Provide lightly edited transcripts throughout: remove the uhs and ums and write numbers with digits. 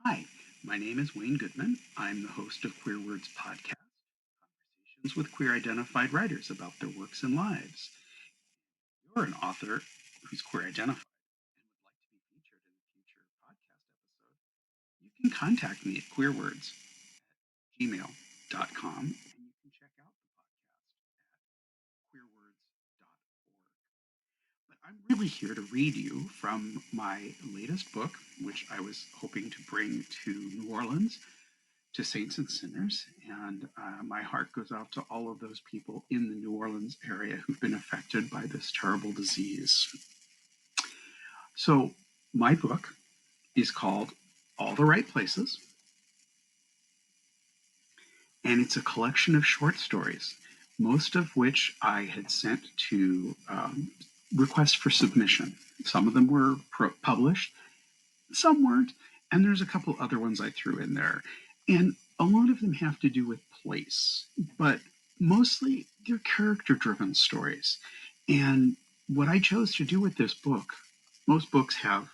Hi, my name is Wayne Goodman. I'm the host of Queer Words Podcast, conversations with queer identified writers about their works and lives. If you're an author who's queer identified and would like to be featured in a future podcast episode, you can contact me at queerwords@gmail.com and you can check out the podcast at queerwords.org. But I'm really here to read you from my latest book, which I was hoping to bring to New Orleans to saints and sinners. And my heart goes out to all of those people in the New Orleans area who've been affected by this terrible disease. So, my book is called All the Right Places, and it's a collection of short stories, most of which I had sent to requests for submission. Some of them were published, some weren't, and there's a couple other ones I threw in there. And a lot of them have to do with place, but mostly they're character-driven stories. And what I chose to do with this book, most books have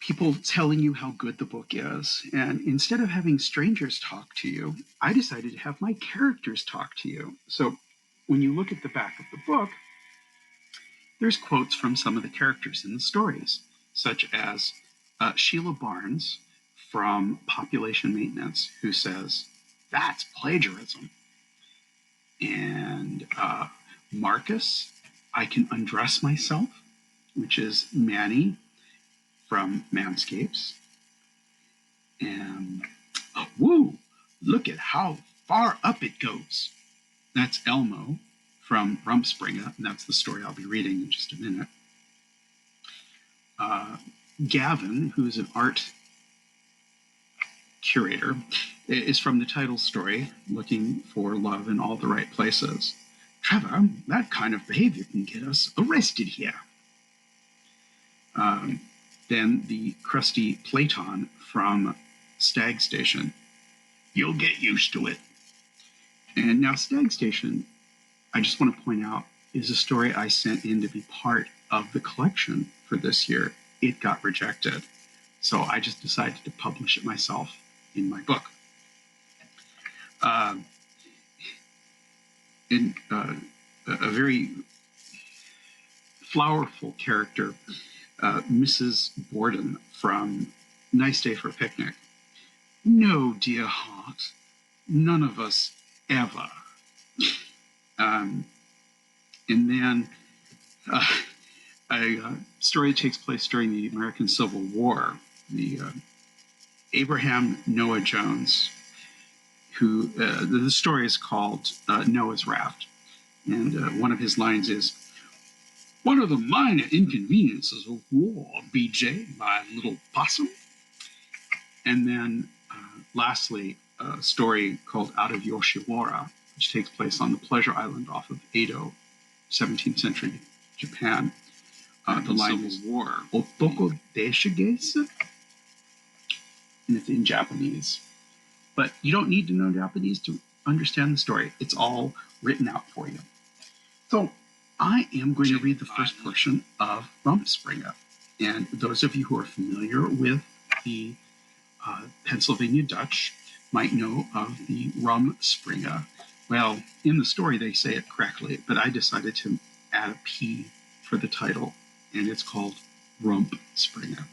people telling you how good the book is. And instead of having strangers talk to you, I decided to have my characters talk to you. So when you look at the back of the book, there's quotes from some of the characters in the stories, such as Sheila Barnes from Population Maintenance, who says, "That's plagiarism." And Marcus, "I can undress myself," which is Manny from Manscapes. And "Woo, look at how far up it goes." That's Elmo from Rumspringa, and that's the story I'll be reading in just a minute. Gavin, who's an art curator, is from the title story, "Looking for Love in All the Right Places." "Trevor, that kind of behavior can get us arrested here." Then the crusty Platon from Stag Station, "You'll get used to it." And now Stag Station, I just want to point out, is a story I sent in to be part of the collection for this year. It got rejected. So I just decided to publish it myself in my book. A very flowerful character, Mrs. Borden from Nice Day for a Picnic. "No, dear heart, none of us ever." And then a story that takes place during the American Civil War. The Abraham Noah Jones, who the story is called Noah's Raft, and one of his lines is, "One of the minor inconveniences of war, BJ, my little possum." And then lastly, a story called Out of Yoshiwara, which takes place on the Pleasure Island off of Edo, 17th century Japan. The line is War, "Otoko deshigesu," and it's in Japanese. But you don't need to know Japanese to understand the story. It's all written out for you. So I am going to read the first portion of Rumspringa. And those of you who are familiar with the Pennsylvania Dutch might know of the Rumspringa. Well, in the story they say it correctly, but I decided to add a P for the title, and it's called Rumpspringa.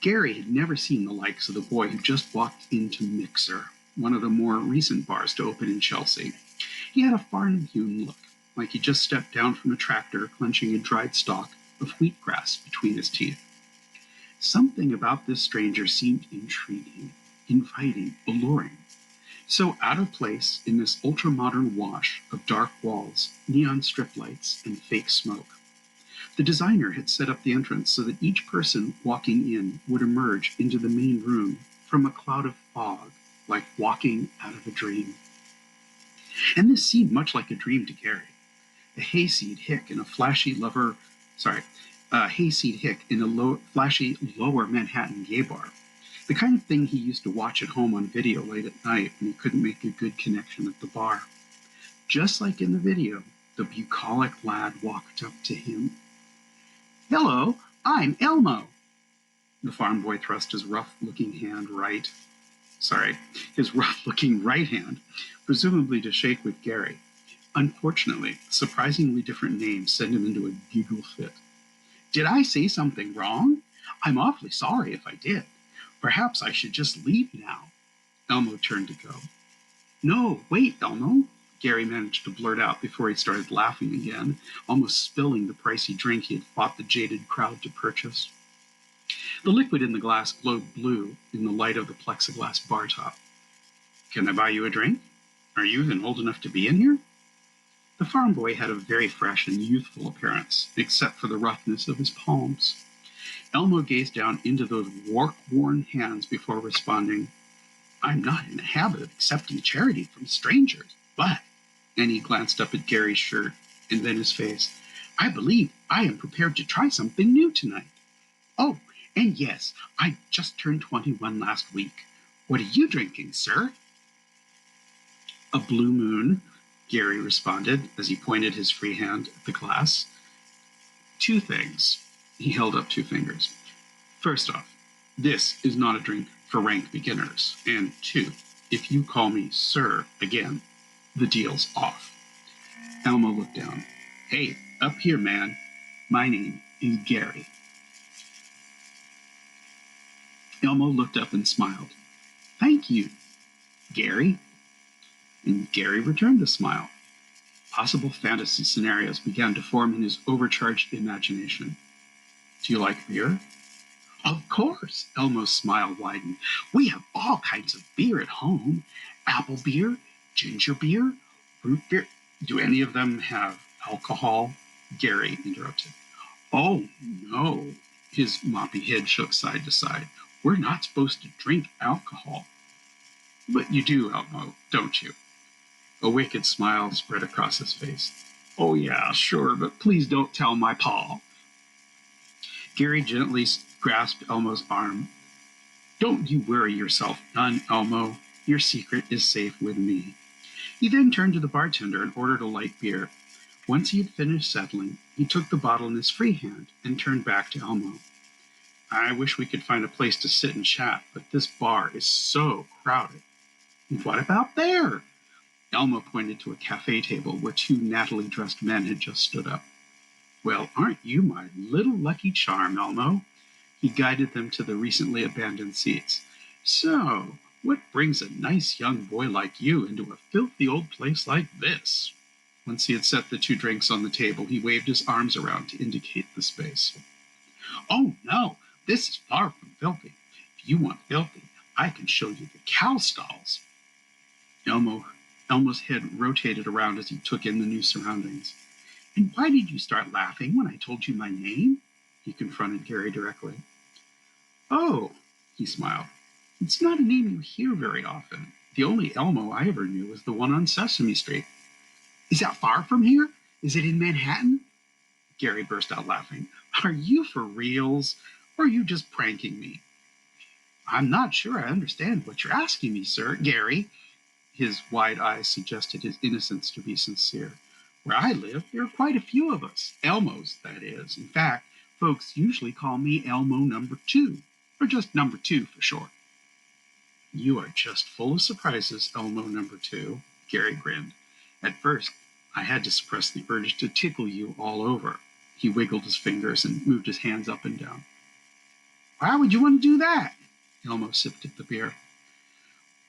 Gary had never seen the likes of the boy who just walked into Mixer, one of the more recent bars to open in Chelsea. He had a farm-hewn look, like he just stepped down from a tractor clenching a dried stalk of wheatgrass between his teeth. Something about this stranger seemed intriguing, inviting, alluring. So out of place in this ultra-modern wash of dark walls, neon strip lights, and fake smoke. The designer had set up the entrance so that each person walking in would emerge into the main room from a cloud of fog, like walking out of a dream. And this seemed much like a dream to Gary. A hayseed hick in a flashy flashy lower Manhattan gay bar. The kind of thing he used to watch at home on video late at night when he couldn't make a good connection at the bar. Just like in the video, the bucolic lad walked up to him. Hello, I'm Elmo. The farm boy thrust his rough-looking right hand, presumably to shake with Gary. Unfortunately, surprisingly different names sent him into a giggle fit. Did I say something wrong? I'm awfully sorry if I did. Perhaps I should just leave now. Elmo turned to go. No, wait, Elmo, Gary managed to blurt out before he started laughing again, almost spilling the pricey drink he had fought the jaded crowd to purchase. The liquid in the glass glowed blue in the light of the plexiglass bar top. Can I buy you a drink? Are you even old enough to be in here? The farm boy had a very fresh and youthful appearance, except for the roughness of his palms. Elmo gazed down into those work-worn hands before responding, I'm not in the habit of accepting charity from strangers, but, and he glanced up at Gary's shirt and then his face, I believe I am prepared to try something new tonight. Oh, and yes, I just turned 21 last week. What are you drinking, sir? A Blue Moon, Gary responded as he pointed his free hand at the glass. Two things. He held up two fingers. First off, this is not a drink for rank beginners. And two, if you call me sir again, the deal's off. Elmo looked down. Hey, up here, man. My name is Gary. Elmo looked up and smiled. Thank you, Gary. And Gary returned a smile. Possible fantasy scenarios began to form in his overcharged imagination. Do you like beer? Of course, Elmo's smile widened. We have all kinds of beer at home. Apple beer, ginger beer, root beer. Do any of them have alcohol? Gary interrupted. Oh, no. His moppy head shook side to side. We're not supposed to drink alcohol. But you do, Elmo, don't you? A wicked smile spread across his face. Oh, yeah, sure, but please don't tell my pa. Gary gently grasped Elmo's arm. Don't you worry yourself none, Elmo. Your secret is safe with me. He then turned to the bartender and ordered a light beer. Once he had finished settling, he took the bottle in his free hand and turned back to Elmo. I wish we could find a place to sit and chat, but this bar is so crowded. What about there? Elmo pointed to a cafe table where two nattily dressed men had just stood up. Well, aren't you my little lucky charm, Elmo? He guided them to the recently abandoned seats. So, what brings a nice young boy like you into a filthy old place like this? Once he had set the two drinks on the table, he waved his arms around to indicate the space. Oh, no, this is far from filthy. If you want filthy, I can show you the cow stalls. Elmo's head rotated around as he took in the new surroundings. And why did you start laughing when I told you my name? He confronted Gary directly. Oh, he smiled. It's not a name you hear very often. The only Elmo I ever knew was the one on Sesame Street. Is that far from here? Is it in Manhattan? Gary burst out laughing. Are you for reals? Or are you just pranking me? I'm not sure I understand what you're asking me, sir. Gary. His wide eyes suggested his innocence to be sincere. Where I live, there are quite a few of us. Elmos, that is. In fact, folks usually call me Elmo number 2, or just number 2 for short. You are just full of surprises, Elmo number 2, Gary grinned. At first, I had to suppress the urge to tickle you all over. He wiggled his fingers and moved his hands up and down. Why would you want to do that? Elmo sipped at the beer.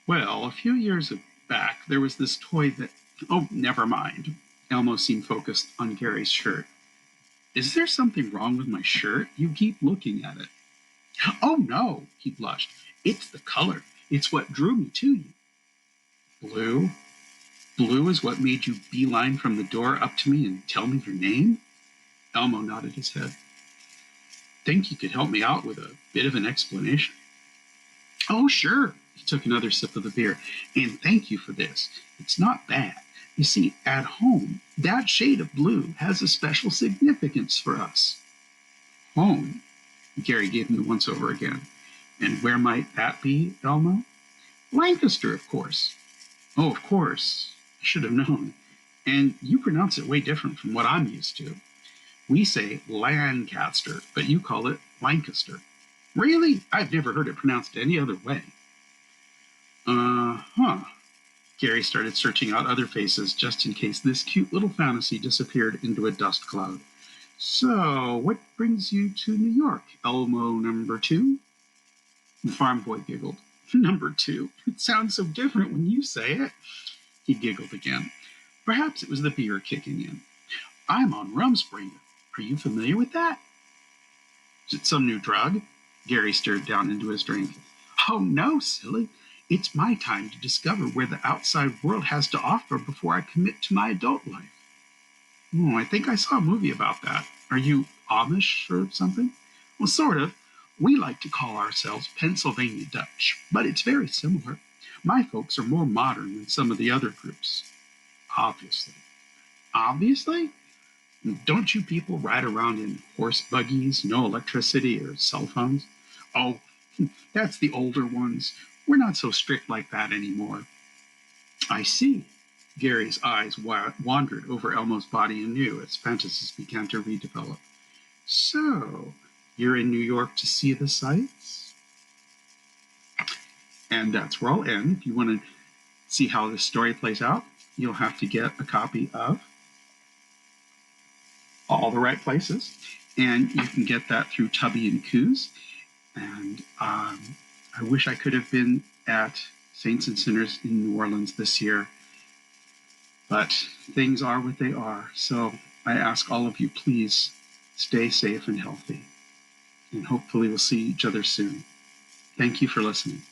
Well, a few years back, there was this toy that... Oh, never mind. Elmo seemed focused on Gary's shirt. Is there something wrong with my shirt? You keep looking at it. Oh, no, he blushed. It's the color. It's what drew me to you. Blue? Blue is what made you beeline from the door up to me and tell me your name? Elmo nodded his head. Think you could help me out with a bit of an explanation? Oh, sure. He took another sip of the beer. And thank you for this. It's not bad. You see, at home, that shade of blue has a special significance for us. Home? Gary gave him the once-over again. And where might that be, Elmo? Lancaster, of course. Oh, of course. I should have known. And you pronounce it way different from what I'm used to. We say Lancaster, but you call it Lancaster. Really? I've never heard it pronounced any other way. Uh-huh. Gary started searching out other faces just in case this cute little fantasy disappeared into a dust cloud. So, what brings you to New York, Elmo number 2? The farm boy giggled. Number 2? It sounds so different when you say it. He giggled again. Perhaps it was the beer kicking in. I'm on Rumspringa. Are you familiar with that? Is it some new drug? Gary stared down into his drink. Oh, no, silly. It's my time to discover where the outside world has to offer before I commit to my adult life. Oh, I think I saw a movie about that. Are you Amish or something? Well, sort of. We like to call ourselves Pennsylvania Dutch, but it's very similar. My folks are more modern than some of the other groups. Obviously. Obviously? Don't you people ride around in horse buggies, no electricity or cell phones? Oh, that's the older ones. We're not so strict like that anymore. I see. Gary's eyes wandered over Elmo's body anew as fantasies began to redevelop. So, you're in New York to see the sights? And that's where I'll end. If you want to see how this story plays out, you'll have to get a copy of All the Right Places, and you can get that through Tubby and Coos. And I wish I could have been at Saints and Sinners in New Orleans this year, but things are what they are. So I ask all of you, please stay safe and healthy, and hopefully we'll see each other soon. Thank you for listening.